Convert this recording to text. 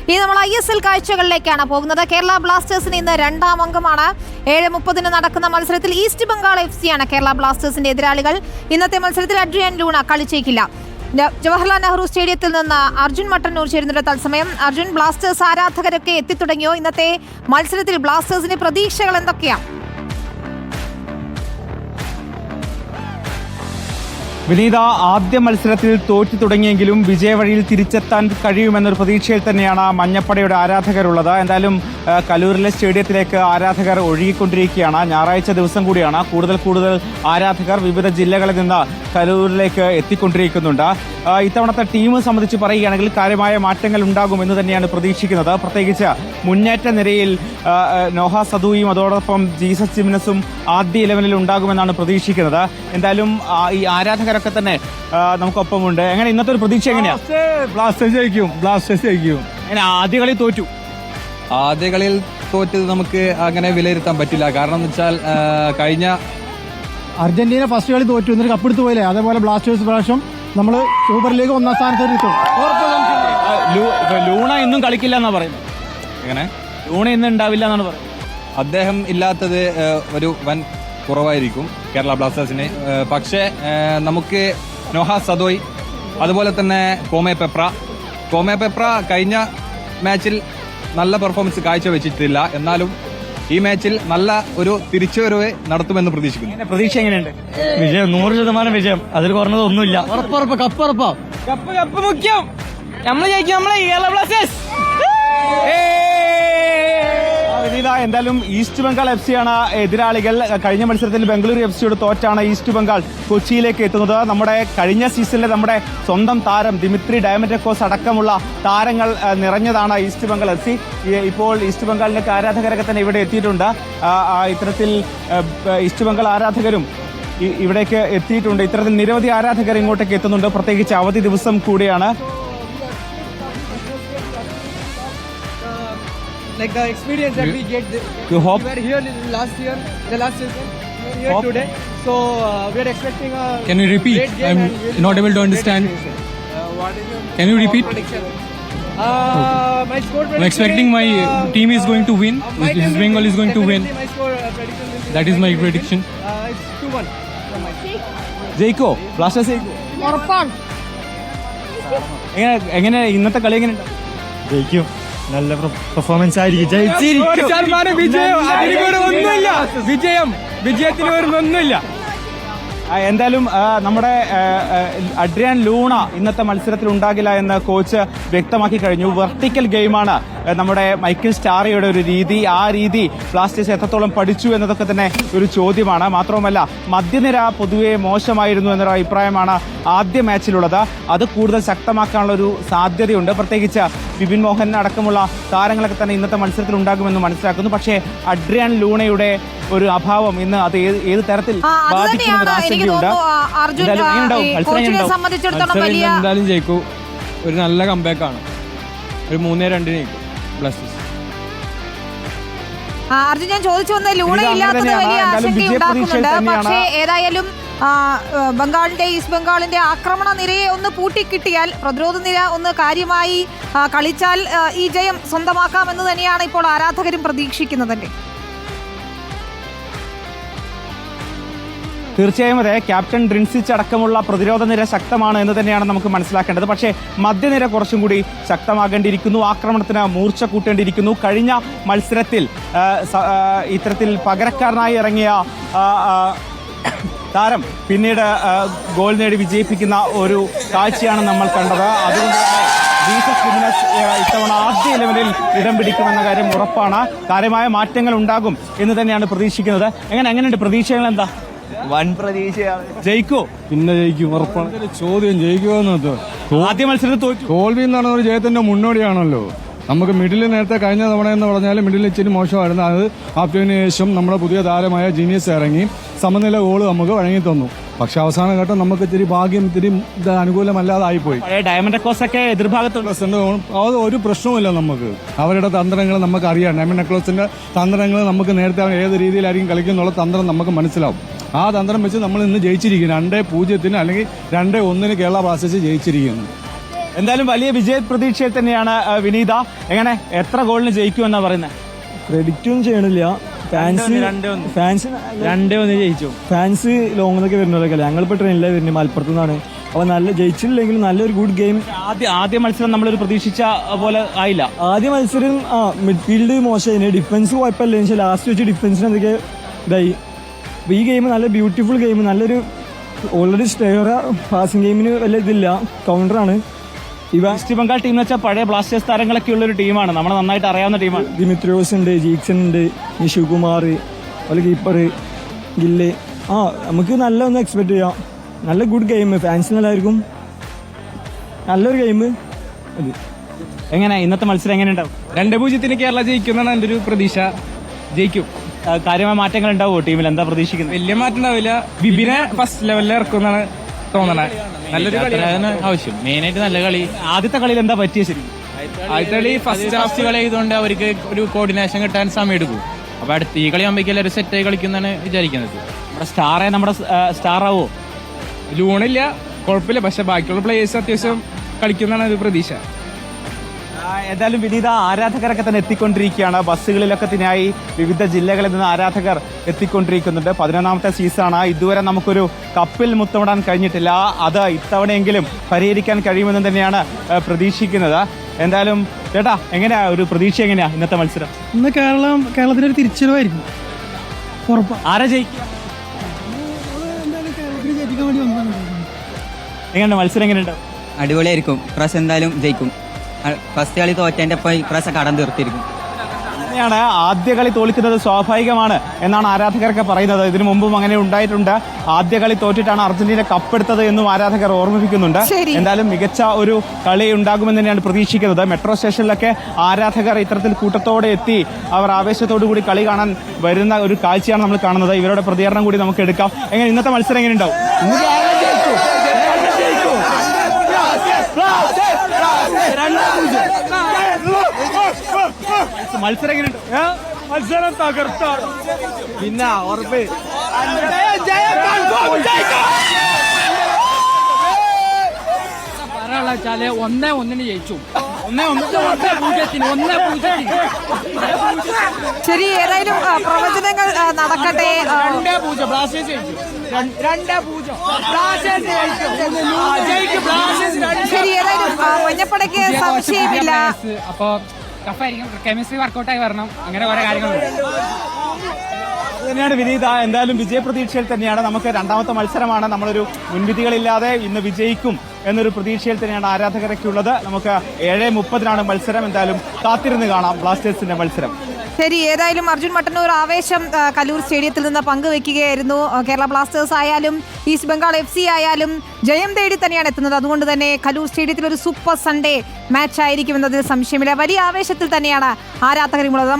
ഇനി നമ്മൾ ISL കാഴ്ചകളിലേക്കാണ് പോകുന്നത്. കേരള ബ്ലാസ്റ്റേഴ്സിന് ഇന്ന് രണ്ടാം അംഗമാണ്. 7:30 നടക്കുന്ന മത്സരത്തിൽ ഈസ്റ്റ് ബംഗാൾ FC ആണ് കേരള ബ്ലാസ്റ്റേഴ്സിന്റെ എതിരാളികൾ. ഇന്നത്തെ മത്സരത്തിൽ അഡ്രിയാൻ ലൂണ കളിച്ചേക്കില്ല. ജവഹർലാൽ നെഹ്റു സ്റ്റേഡിയത്തിൽ നിന്ന് അർജുൻ മട്ടന്നൂർ ചേരുന്നുണ്ട് തത്സമയം. അർജുൻ, ബ്ലാസ്റ്റേഴ്സ് ആരാധകരൊക്കെ എത്തിത്തുടങ്ങിയോ? ഇന്നത്തെ മത്സരത്തിൽ ബ്ലാസ്റ്റേഴ്സിന്റെ പ്രതീക്ഷകൾ എന്തൊക്കെയാണ്? വിനീത, ആദ്യ മത്സരത്തിൽ തോറ്റു തുടങ്ങിയെങ്കിലും വിജയവഴിയിൽ തിരിച്ചെത്താൻ കഴിയുമെന്നൊരു പ്രതീക്ഷയിൽ തന്നെയാണ് മഞ്ഞപ്പടയുടെ ആരാധകരുള്ളത്. എന്തായാലും കലൂരിലെ സ്റ്റേഡിയത്തിലേക്ക് ആരാധകർ ഒഴുകിക്കൊണ്ടിരിക്കുകയാണ്. ഞായറാഴ്ച ദിവസം കൂടിയാണ്. കൂടുതൽ ആരാധകർ വിവിധ ജില്ലകളിൽ നിന്ന് കലൂരിലേക്ക് എത്തിക്കൊണ്ടിരിക്കുന്നുണ്ട്. ഇത്തവണത്തെ ടീം സംബന്ധിച്ച് പറയുകയാണെങ്കിൽ കാര്യമായ മാറ്റങ്ങൾ ഉണ്ടാകുമെന്ന് തന്നെയാണ് പ്രതീക്ഷിക്കുന്നത്. പ്രത്യേകിച്ച് മുന്നേറ്റ നിരയിൽ നോഹ സദുവും അതോടൊപ്പം ജീസസ് ജിമിനസും ആദ്യ 11-ൽ ഉണ്ടാകുമെന്നാണ് പ്രതീക്ഷിക്കുന്നത്. എന്തായാലും ഈ ആരാധകരൊക്കെ തന്നെ നമുക്കൊപ്പമുണ്ട്. എങ്ങനെ ഇന്നത്തെ ഒരു പ്രതീക്ഷ എങ്ങനെയാണ്? ബ്ലാസ്റ്റേഴ്സ് ജയിക്കും. അങ്ങനെ ആദ്യ കളി തോറ്റു. ആദ്യ കളിയിൽ തോറ്റത് നമുക്ക് അങ്ങനെ വിലയിരുത്താൻ പറ്റില്ല. കാരണം എന്ന് വെച്ചാൽ കഴിഞ്ഞ അർജന്റീന ഫസ്റ്റ് കളി തോറ്റു, എന്നിട്ട് കപ്പെടുത്തു പോയില്ലേ. അതേപോലെ ബ്ലാസ്റ്റേഴ്സ് പ്രാവശ്യം നമ്മൾ സൂപ്പർ ലീഗ് 1ാം സ്ഥാനത്ത് എത്തും. ലൂണ ഇന്നും കളിക്കില്ല എന്നാണ് പറയുന്നത്. എങ്ങനെ ലൂണ ഇന്ന് ഉണ്ടാവില്ല എന്നാണ് പറയുന്നത്. അദ്ദേഹം ഇല്ലാത്തത് ഒരു വൻ കുറവായിരിക്കും കേരള ബ്ലാസ്റ്റേഴ്സിന്. പക്ഷേ നമുക്ക് നോഹ സദോയ്, അതുപോലെ തന്നെ കോമെ പെപ്ര കഴിഞ്ഞ മാച്ചിൽ നല്ല പെർഫോമൻസ് കാഴ്ചവെച്ചിട്ടില്ല. എന്നാലും ഈ മാച്ചിൽ നല്ല ഒരു തിരിച്ചുവരവ് നടത്തുമെന്ന് പ്രതീക്ഷിക്കുന്നു. പ്രതീക്ഷ എങ്ങനെയുണ്ട്? വിജയം 100% വിജയം, അതിൽ കുറഞ്ഞത് ഒന്നുമില്ല. കപ്പ് മുഖ്യം. നമ്മൾ ജയിക്കും. നമ്മളെ കേരള ബ്ലാസ്റ്റേഴ്സ്. എന്തായാലും ഈസ്റ്റ് ബംഗാൾ FC ആണ് എതിരാളികൾ. കഴിഞ്ഞ മത്സരത്തിൽ ബംഗളൂരു FCയോട് തോറ്റാണ് ഈസ്റ്റ് ബംഗാൾ കൊച്ചിയിലേക്ക് എത്തുന്നത്. നമ്മുടെ കഴിഞ്ഞ സീസണിലെ നമ്മുടെ സ്വന്തം താരം ദിമിത്രി ഡയമന്റക്കോസ് അടക്കമുള്ള താരങ്ങൾ നിറഞ്ഞതാണ് ഈസ്റ്റ് ബംഗാൾ FC. ഇപ്പോൾ ഈസ്റ്റ് ബംഗാളിന്റെ ആരാധകരൊക്കെ തന്നെ ഇവിടെ എത്തിയിട്ടുണ്ട്. ഇത്തരത്തിൽ ഈസ്റ്റ് ബംഗാൾ ആരാധകരും ഇവിടേക്ക് എത്തിയിട്ടുണ്ട്. ഇത്തരത്തിൽ നിരവധി ആരാധകർ ഇങ്ങോട്ടേക്ക് എത്തുന്നുണ്ട്. പ്രത്യേകിച്ച് അവധി ദിവസം കൂടിയാണ്. Like the experience that we get, you hope? We were here last year, the last season. We are here hope? today, so we are expecting a. Can you repeat? Great game I'm and really not able to understand. What is your? Can you repeat? Prediction? My score prediction. I'm expecting my team is going to win. East Bengal is going to win. My score prediction is. That is my prediction. It's 2-1 from my side. ജയിക്കോ? Blasters ജയിക്കോ? ഉറപ്പാണ്. എങ്ങനെ ഇന്നത്തെ കളി എങ്ങനെയുണ്ട്? ജയിക്കും, നല്ല performance ആയിരിക്കും. വിജയത്തിന് ഒന്നുമില്ല. എന്തായാലും നമ്മുടെ അഡ്രിയാൻ ലൂണ ഇന്നത്തെ മത്സരത്തിൽ ഉണ്ടാകില്ല എന്ന് കോച്ച് വ്യക്തമാക്കി കഴിഞ്ഞു. വെർട്ടിക്കൽ ഗെയിമാണ് നമ്മുടെ മൈക്കിൾ സ്റ്റാറിയുടെ ഒരു രീതി. ആ രീതി ബ്ലാസ്റ്റേഴ്സ് എത്രത്തോളം പഠിച്ചു എന്നതൊക്കെ തന്നെ ഒരു ചോദ്യമാണ്. മാത്രവുമല്ല, മധ്യനിര പൊതുവെ മോശമായിരുന്നു എന്നൊരു അഭിപ്രായമാണ് ആദ്യ മാച്ചിലുള്ളത്. അത് കൂടുതൽ ശക്തമാക്കാനുള്ള ഒരു സാധ്യതയുണ്ട്. പ്രത്യേകിച്ച് വിപിൻ മോഹൻ അടക്കമുള്ള താരങ്ങളൊക്കെ തന്നെ ഇന്നത്തെ മത്സരത്തിൽ ഉണ്ടാകുമെന്ന് മനസ്സിലാക്കുന്നു. പക്ഷേ അഡ്രിയാൻ ലൂണയുടെ ഒരു അഭാവം ഇന്ന് അത് ഏത് തരത്തിൽ ബാധിക്കുമെന്ന് ആശങ്കയുണ്ട്. എന്തായാലും ജയിക്കൂ. ഒരു നല്ല കംബാക്കാണ്. ഒരു 3-2 ജയിക്കും ബ്ലാസ്റ്റേഴ്സ്. അർജുൻ, ഞാൻ ചോദിച്ചു വന്ന ലൂണ ഇല്ലാത്തത് വലിയ ആശങ്കയുണ്ടാക്കുന്നുണ്ട്. പക്ഷേ ഏതായാലും ഈസ്റ്റ് ബംഗാളിന്റെ ആക്രമണ നിരയെ ഒന്ന് പൂട്ടിക്കിട്ടിയാൽ, പ്രതിരോധ നിര ഒന്ന് കാര്യമായി കളിച്ചാൽ ഈ ജയം സ്വന്തമാക്കാമെന്ന് തന്നെയാണ് ഇപ്പോൾ ആരാധകരും പ്രതീക്ഷിക്കുന്നതല്ലേ? തീർച്ചയായും അതെ. ക്യാപ്റ്റൻ ഡ്രിൻസിച്ച് അടക്കമുള്ള പ്രതിരോധ നിര ശക്തമാണ് എന്ന് തന്നെയാണ് നമുക്ക് മനസ്സിലാക്കേണ്ടത്. പക്ഷേ മധ്യനിര കുറച്ചും കൂടി ശക്തമാകേണ്ടിയിരിക്കുന്നു. ആക്രമണത്തിന് മൂർച്ച കൂട്ടേണ്ടിയിരിക്കുന്നു. കഴിഞ്ഞ മത്സരത്തിൽ ഇത്തരത്തിൽ പകരക്കാരനായി ഇറങ്ങിയ താരം പിന്നീട് ഗോൾ നേടി വിജയിപ്പിക്കുന്ന ഒരു കാഴ്ചയാണ് നമ്മൾ കണ്ടത്. അതുകൊണ്ട് ജീസസ് ജിമിനസ് ഇത്തവണ ആദ്യ 11-ൽ ഇടം പിടിക്കുമെന്ന കാര്യം ഉറപ്പാണ്. കാര്യമായ മാറ്റങ്ങൾ ഉണ്ടാകും എന്ന് തന്നെയാണ് പ്രതീക്ഷിക്കുന്നത്. എങ്ങനെയുണ്ട് പ്രതീക്ഷകൾ? എന്താ വൻ പ്രതീക്ഷയാണ്. ജയിക്കോ? പിന്നെ ജയിക്കും, ഉറപ്പാണ്. ചോദ്യം ജയിക്കുമോ? ആദ്യ മത്സരത്തിൽ തോൽവി എന്നാണ് ഒരു ജയത്തിന്റെ മുന്നോടിയാണല്ലോ. നമുക്ക് മിഡിൽ നേരത്തെ കഴിഞ്ഞ തവണ എന്ന് പറഞ്ഞാൽ മിഡിൽ ഇച്ചിരി മോശമായിരുന്നു. അത് ഹാഫ് ടൈമിന് ശേഷം നമ്മുടെ പുതിയ താരമായ ജീനിയസ് ഇറങ്ങി സമനില ഗോള് നമുക്ക് വഴങ്ങി തന്നു. പക്ഷെ അവസാന ഘട്ടം നമുക്ക് ഇത്തിരി ഭാഗ്യം ഇത്തിരി അനുകൂലമല്ലാതായിപ്പോയി. ഡയമന്റക്കോസൊക്കെ എതിർഭാഗത്തുണ്ട്. അത് ഒരു പ്രശ്നവുമില്ല. നമുക്ക് അവരുടെ തന്ത്രങ്ങൾ നമുക്ക് അറിയാം. ഡയമന്റക്കോസിന്റെ തന്ത്രങ്ങൾ നമുക്ക് നേരത്തെ ഏത് രീതിയിലായിരിക്കും കളിക്കുന്നുള്ള തന്ത്രം നമുക്ക് മനസ്സിലാവും. ആ തന്ത്രം വെച്ച് നമ്മൾ ഇന്ന് ജയിച്ചിരിക്കുന്നു. 2-0 അല്ലെങ്കിൽ 2-1 കേരള ബ്ലാസ്റ്റേഴ്സ് ജയിച്ചിരിക്കുന്നു. എന്തായാലും വലിയ വിജയ പ്രതീക്ഷയിൽ തന്നെയാണ് വിനീത. എങ്ങനെ എത്ര ഗോളിന് ജയിക്കുമെന്നാ പറയുന്നത്? പ്രെഡിക്റ്റും ചെയ്യണില്ല. ഫാൻസ് 2-1 ജയിച്ചു. ഫാൻസ് ലോങ്ങിലൊക്കെ വരുന്നവരൊക്കെ ഞങ്ങളിപ്പോൾ ട്രെയിനിലാണ് വരുന്നത്, മലപ്പുറത്തു നിന്നാണ്. അപ്പോൾ നല്ല ജയിച്ചില്ലെങ്കിലും നല്ലൊരു ഗുഡ് ഗെയിം. ആദ്യ മത്സരം നമ്മളൊരു പ്രതീക്ഷിച്ച പോലെ ആയില്ല. ആദ്യ മത്സരം മിഡ്ഫീൽഡ് മോശമായിരുന്നു, ഡിഫൻസ് കുഴപ്പമില്ല. പക്ഷേ ലാസ്റ്റ് വെച്ച് ഡിഫൻസിന് എന്തൊക്കെ ഇതായി. അപ്പോൾ ഈ ഗെയിം നല്ല ബ്യൂട്ടിഫുൾ ഗെയിം, നല്ലൊരു ഓൾറെഡി സ്റ്റെയർ പാസിംഗ് ഗെയിമിന് വലിയ ഇതില്ല, കൗണ്ടറാണ്. ഈസ്റ്റ് ബംഗാൾ ടീം എന്ന് വെച്ചാൽ പഴയ ബ്ലാസ്റ്റേഴ്സ് താരങ്ങളൊക്കെ ഉള്ള ഒരു ടീമാണ്, നമ്മൾ നന്നായിട്ട് അറിയാവുന്ന ടീമാണ്. ദിമിത്രിയോസ് ഉണ്ട്, ജീക്സൺ ഉണ്ട്, നിഷു കുമാർ, അതുപോലെ കീപ്പർ ഗില്ല്. നമുക്ക് നല്ല ഒന്ന് എക്സ്പെക്ട് ചെയ്യാം. നല്ല ഗുഡ് ഗെയിം, ഫാൻസിന് എല്ലാവർക്കും നല്ലൊരു ഗെയിം. അത് എങ്ങനെ ഇന്നത്തെ മത്സരം എങ്ങനെ ഉണ്ടാവും? 2-0 കേരള ജയിക്കുന്നതാണ് എൻ്റെ ഒരു പ്രതീക്ഷ. ജയിക്കും. കാര്യമായ മാറ്റങ്ങൾ ഉണ്ടാവുമോ ടീമിൽ? എന്താ പ്രതീക്ഷിക്കുന്നത്? വലിയ മാറ്റം ഉണ്ടാവില്ല. ബിബിനെ ഫസ്റ്റ് ലെവലിൽ ഇറക്കുമെന്നാണ് തോന്നണത്. നല്ലൊരു കളിയാണ് ആവശ്യം, മെയിനായിട്ട് നല്ല കളി. ആദ്യത്തെ കളിയിൽ എന്താ പറ്റിയ ശരിക്കും? ആദ്യത്തെ കളി ഫസ്റ്റ് കളി ആയതുകൊണ്ട് അവർക്ക് ഒരു കോർഡിനേഷൻ കിട്ടാൻ സമയം എടുക്കും. അപ്പൊ അടുത്ത ഈ കളി ആകുമ്പോഴേക്കും എല്ലാവരും സെറ്റായി കളിക്കുന്നതാണ് വിചാരിക്കുന്നത്. നമ്മുടെ സ്റ്റാർ ആവോ? ലൂണില്ല, കുഴപ്പമില്ല, പക്ഷെ ബാക്കിയുള്ള പ്ലേയേഴ്സ് അത്യാവശ്യം കളിക്കുന്നതാണ് ഒരു പ്രതീക്ഷ. എന്തായാലും വിനീത, ആരാധകരൊക്കെ തന്നെ എത്തിക്കൊണ്ടിരിക്കുകയാണ്. ബസ്സുകളിലൊക്കെ തന്നെയായി വിവിധ ജില്ലകളിൽ നിന്ന് ആരാധകർ എത്തിക്കൊണ്ടിരിക്കുന്നുണ്ട്. 11ാമത്തെ സീസണാണ്. ഇതുവരെ നമുക്കൊരു കപ്പിൽ മുത്തമിടാൻ കഴിഞ്ഞിട്ടില്ല. അത് ഇത്തവണയെങ്കിലും പരിഹരിക്കാൻ കഴിയുമെന്ന് തന്നെയാണ് പ്രതീക്ഷിക്കുന്നത്. എന്തായാലും ചേട്ടാ, എങ്ങനെയാ ഒരു പ്രതീക്ഷ, എങ്ങനെയാ ഇന്നത്തെ മത്സരം? ഇന്ന് കേരളത്തിനൊരു തിരിച്ചറിവായിരിക്കും, ഉറപ്പാണ്. ആരാ ജയിക്കുക? കേരളത്തിന് ജയിക്കാൻ വേണ്ടി വന്നതാണ്. എങ്ങനെയുണ്ട് മത്സരം? എങ്ങനെയുണ്ടാവും? അടിപൊളിയായിരിക്കും. ഇപ്രാവശ്യം എന്തായാലും ജയിക്കും. ഫസ്റ്റ് കളി തോറ്റേൻ്റെ ഒപ്പം ഇപ്രാവശ്യം കടം തീർത്തിരിക്കും. അങ്ങനെയാണ്, ആദ്യ കളി തോൽക്കുന്നത് സ്വാഭാവികമാണ് എന്നാണ് ആരാധകരൊക്കെ പറയുന്നത്. ഇതിനു മുമ്പും അങ്ങനെ ഉണ്ടായിട്ടുണ്ട്. ആദ്യ കളി തോറ്റിട്ടാണ് അർജന്റീന കപ്പെടുത്തത് എന്നും ആരാധകർ ഓർമ്മിപ്പിക്കുന്നുണ്ട്. എന്തായാലും മികച്ച ഒരു കളി ഉണ്ടാകുമെന്ന് തന്നെയാണ് പ്രതീക്ഷിക്കുന്നത്. മെട്രോ സ്റ്റേഷനിലൊക്കെ ആരാധകർ ഇത്തരത്തിൽ കൂട്ടത്തോടെ എത്തി അവർ ആവേശത്തോടു കൂടി കളി കാണാൻ വരുന്ന ഒരു കാഴ്ചയാണ് നമ്മൾ കാണുന്നത്. ഇവരുടെ പ്രതികരണം കൂടി നമുക്ക് എടുക്കാം. എങ്ങനെ ഇന്നത്തെ മത്സരം എങ്ങനെ ഉണ്ടാവും? മത്സരം എങ്ങനെയുണ്ട്? മത്സരം തകർത്താണ്. പിന്നെ ഉറപ്പ് പറയാനുള്ള വെച്ചാല് 1-1 ജയിച്ചു. 1-0. ശരി, ഏതായാലും പ്രവചനങ്ങൾ നടക്കട്ടെ. 2-0 ബ്ലാസ്റ്റേഴ്സ് ജയിച്ചു. 2-0 ബ്ലാസ്റ്റേഴ്സ് ജയിക്കും. ശരി, ഏതായാലും മഞ്ഞപ്പടയ്ക്ക് സംശയമില്ല. അപ്പൊ ടഫായിരിക്കും, കെമിസ്ട്രി വർക്കൗട്ടായി വരണം, അങ്ങനെ കുറെ കാര്യങ്ങളുണ്ട്. തന്നെയാണ് വിനീത. എന്തായാലും വിജയപ്രതീക്ഷയിൽ തന്നെയാണ്. നമുക്ക് രണ്ടാമത്തെ മത്സരമാണ്. നമ്മളൊരു മുൻവിധികളില്ലാതെ ഇന്ന് വിജയിക്കും എന്നൊരു പ്രതീക്ഷയിൽ തന്നെയാണ് ആരാധകരൊക്കെ ഉള്ളത്. നമുക്ക് 7:30 മത്സരം. എന്തായാലും കാത്തിരുന്ന് കാണാം ബ്ലാസ്റ്റേഴ്സിന്റെ മത്സരം. ശരി, ഏതായാലും അർജുൻ മട്ടന്നൂർ ആവേശം കലൂർ സ്റ്റേഡിയത്തിൽ നിന്ന് പങ്കുവെക്കുകയായിരുന്നു. കേരള ബ്ലാസ്റ്റേഴ്സ് ആയാലും ഈസ്റ്റ് ബംഗാൾ FC ആയാലും ജയം തേടി തന്നെയാണ് എത്തുന്നത്. അതുകൊണ്ട് തന്നെ കലൂർ സ്റ്റേഡിയത്തിൽ ഒരു സൂപ്പർ സൺഡേ മാച്ച് ആയിരിക്കുമെന്നതിൽ സംശയമില്ല. വലിയ ആവേശത്തിൽ തന്നെയാണ് ആരാധകരുമുള്ളത്.